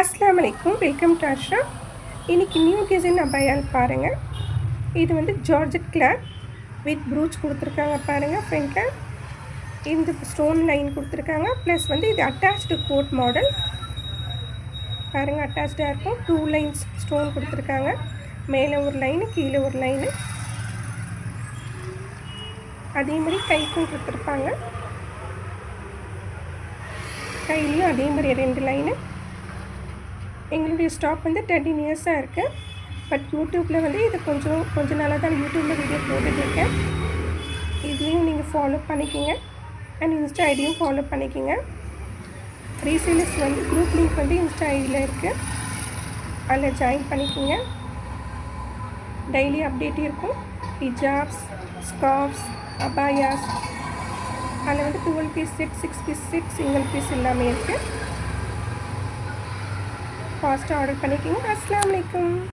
அஸ்ஸலாமு அலைக்கும். Welcome to Ashra. இன்றைக்கி நியூ டிசைன் அபாயால் பாருங்கள். இது வந்து ஜார்ஜெட் கிளாத் வித் ப்ரூச் கொடுத்துருக்காங்க பாருங்கள். ஃப்ரண்ட்டில் இந்த ஸ்டோன் லைன் கொடுத்துருக்காங்க. ப்ளஸ் வந்து இது அட்டாச்டு கோட் மாடல் பாருங்கள். அட்டாச்சாக இருக்கும். 2 லைன்ஸ் ஸ்டோன் கொடுத்துருக்காங்க. மேலே ஒரு லைனு, கீழே ஒரு லைனு. அதே மாதிரி கைக்கும் கொடுத்துருப்பாங்க. கையிலையும் அதே மாதிரி 2 லைனு. எங்களுடைய ஸ்டாக் வந்து 13 இயர்ஸாக இருக்குது. பட் யூடியூப்பில் வந்து இது கொஞ்ச நாளாக தான் யூடியூப்பில் வீடியோ போட்டுட்ருக்கேன். இதையும் நீங்கள் ஃபாலோ பண்ணிக்கிங்க. அண்ட் இன்ஸ்டா ஐடியும் ஃபாலோ பண்ணிக்கிங்க. ரீசேலர்ஸ் வந்து குரூப் லிங்க் வந்து இன்ஸ்டா ஐடியில் இருக்குது. அதில் ஜாயின் பண்ணிக்கிங்க. டெய்லி அப்டேட் இருக்கும். ஹிஜாப்ஸ், ஸ்கார்ஃப்ஸ், அபாயாஸ், அதில் வந்து 12 piece set, 6 piece set, single piece எல்லாமே இருக்குது. ஃபாஸ்ட்டாக ஆர்டர் பண்ணிக்கிங்க. அஸ்ஸலாமு அலைக்கும்.